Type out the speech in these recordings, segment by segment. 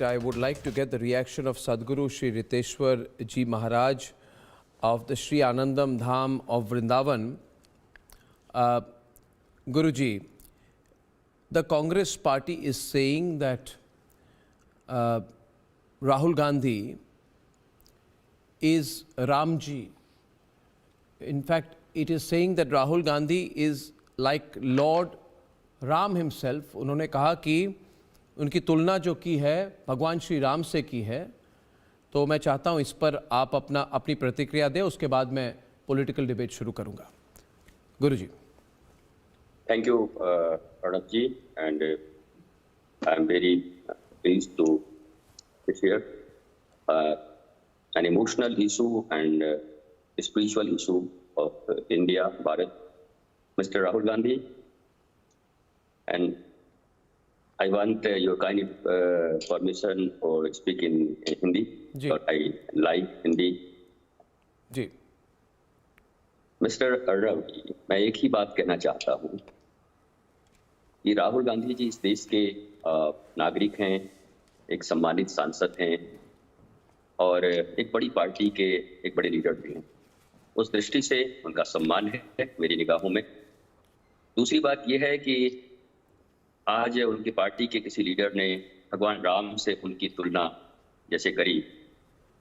I would like to get the reaction of Sadhguru Sri Riteshwar Ji Maharaj of the Sri Anandam Dham of Vrindavan. Guruji, the Congress party is saying that Rahul Gandhi is Ramji. In fact, it is saying that Rahul Gandhi is like Lord Ram himself. उन्होंने कहा कि उनकी तुलना जो की है भगवान श्री राम से की है. तो मैं चाहता हूं इस पर आप अपनी प्रतिक्रिया दें, उसके बाद मैं पॉलिटिकल डिबेट शुरू करूंगा. गुरुजी. Thank you, Pranav ji, and I am very pleased to share an emotional issue and a spiritual issue of India, Bharat, Mr. Rahul Gandhi, and I want your kind permission for speak in Hindi. Or I like Hindi. जी. Mister Arnav ji, मैं एक ही बात कहना चाहता हूँ कि राहुल गांधी जी इस देश के नागरिक हैं, एक सम्मानित सांसद हैं और एक बड़ी पार्टी के एक बड़े लीडर भी हैं. उस दृष्टि से उनका सम्मान है मेरी निगाहों में. दूसरी बात यह है कि आज उनकी पार्टी के किसी लीडर ने भगवान राम से उनकी तुलना जैसे करी.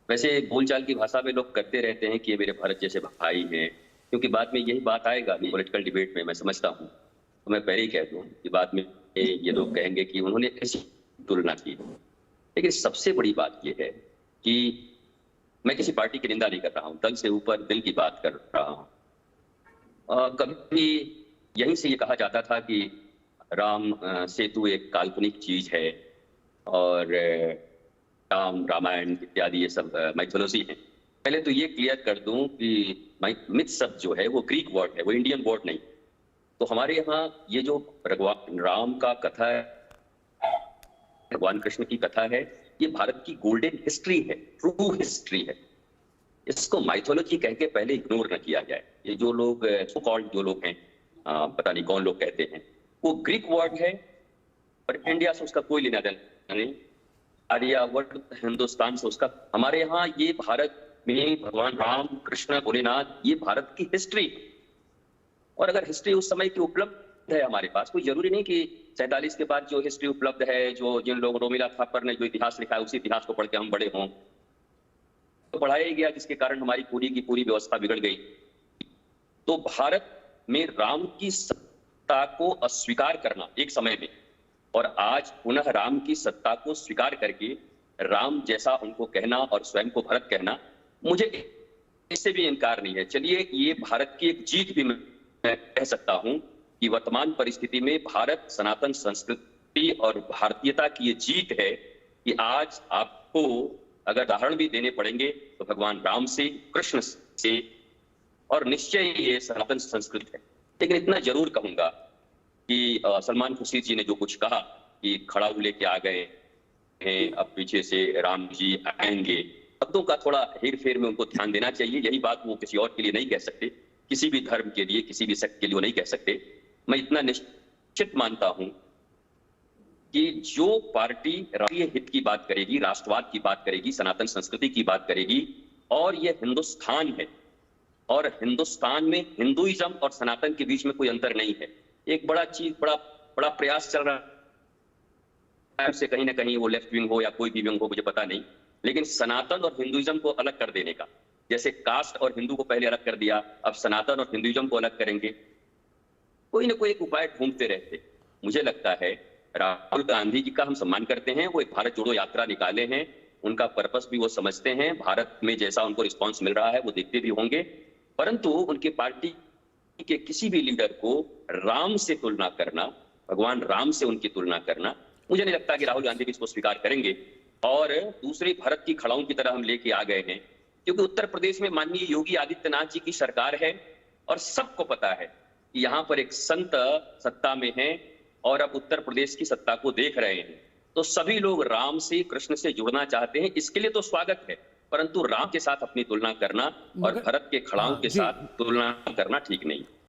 वैसे बोलचाल की भाषा में लोग करते रहते हैं कि ये मेरे भारत जैसे भाई हैं, क्योंकि बाद में यही बात आएगा पॉलिटिकल डिबेट में, मैं समझता हूँ. तो मैं पहले ही कह दूं कि बाद में ये लोग कहेंगे कि उन्होंने ऐसी तुलना की. लेकिन सबसे बड़ी बात ये है कि मैं किसी पार्टी की निंदा नहीं कर रहा हूँ, दल से ऊपर दिल की बात कर रहा हूँ. कभी यहीं से ये कहा जाता था कि राम सेतु एक काल्पनिक चीज है और राम रामायण इत्यादि ये सब माइथोलॉजी है. पहले तो ये क्लियर कर दूं कि मिथ शब्द जो है वो ग्रीक वर्ड है, वो इंडियन वर्ड नहीं. तो हमारे यहाँ ये जो भगवान राम का कथा है, भगवान कृष्ण की कथा है, ये भारत की गोल्डन हिस्ट्री है, ट्रू हिस्ट्री है. इसको माइथोलॉजी कह के पहले इग्नोर न किया जाए. ये जो लोग सो कॉल्ड जो लोग हैं, पता नहीं कौन लोग कहते हैं, वो ग्रीक वर्ड है और इंडिया से उसका कोई लेना देना नहीं. आर्यावर्त हिंदुस्तान से उसका, हमारे यहाँ ये भारत में भगवान राम कृष्ण भोलेनाथ ये भारत की हिस्ट्री. और अगर हिस्ट्री उस समय की उपलब्ध है हमारे पास, कोई जरूरी नहीं कि 47 के बाद जो हिस्ट्री उपलब्ध है, जो जिन लोग रोमिला थापर ने जो इतिहास लिखा है उसी इतिहास को पढ़ के हम बड़े हों. तो पढ़ाया ही गया जिसके कारण हमारी पूरी की पूरी व्यवस्था बिगड़ गई. तो भारत में राम की सत्ता को अस्वीकार करना एक समय में, और आज पुनः राम की सत्ता को स्वीकार करके राम जैसा उनको कहना और स्वयं को भरत कहना, मुझे इससे भी इनकार नहीं है. चलिए, ये भारत की एक जीत भी मैं कह सकता हूं कि वर्तमान परिस्थिति में भारत सनातन संस्कृति और भारतीयता की ये जीत है कि आज आपको अगर उदाहरण भी देने पड़ेंगे तो भगवान राम से, कृष्ण से, और निश्चय ये सनातन संस्कृति है. लेकिन इतना जरूर कहूंगा कि सलमान खुर्शीद जी ने जो कुछ कहा कि खड़ा लेके आ गए हैं, अब पीछे से राम जी आएंगे, शब्दों का थोड़ा हेर फेर में उनको ध्यान देना चाहिए. यही बात वो किसी और के लिए नहीं कह सकते, किसी भी धर्म के लिए, किसी भी सेक्ट के लिए वो नहीं कह सकते. मैं इतना निश्चित मानता हूं कि जो पार्टी राष्ट्रीय हित की बात करेगी, राष्ट्रवाद की बात करेगी, सनातन संस्कृति की बात करेगी, और ये हिंदुस्तान है, और हिंदुस्तान में हिंदुइज्म और सनातन के बीच में कोई अंतर नहीं है. एक बड़ा प्रयास चल रहा है से कहीं ना कहीं वो लेफ्ट विंग हो या कोई भी विंग हो, मुझे पता नहीं, लेकिन सनातन और हिंदुइज्म को अलग कर देने का, जैसे कास्ट और हिंदू को पहले अलग कर दिया, अब सनातन और हिंदुइज्म को अलग करेंगे. कोई ना कोई एक उपाय ढूंढते रहते. मुझे लगता है राहुल गांधी जी का हम सम्मान करते हैं, वो एक भारत जोड़ो यात्रा निकाले हैं, उनका पर्पस भी वो समझते हैं, भारत में जैसा उनको रिस्पॉन्स मिल रहा है वो देखते भी होंगे. परंतु उनकी पार्टी के किसी भी लीडर को राम से तुलना करना, भगवान राम से उनकी तुलना करना, मुझे नहीं लगता कि राहुल गांधी भी इसको स्वीकार करेंगे. और दूसरे भारत की खड़ाओं की तरह हम लेके आ गए हैं, क्योंकि उत्तर प्रदेश में माननीय योगी आदित्यनाथ जी की सरकार है और सबको पता है कि यहाँ पर एक संत सत्ता में है और अब उत्तर प्रदेश की सत्ता को देख रहे हैं. तो सभी लोग राम से, कृष्ण से जुड़ना चाहते हैं, इसके लिए तो स्वागत है. परंतु राम के साथ अपनी तुलना करना और भरत के खड़ाओं के साथ तुलना करना ठीक नहीं.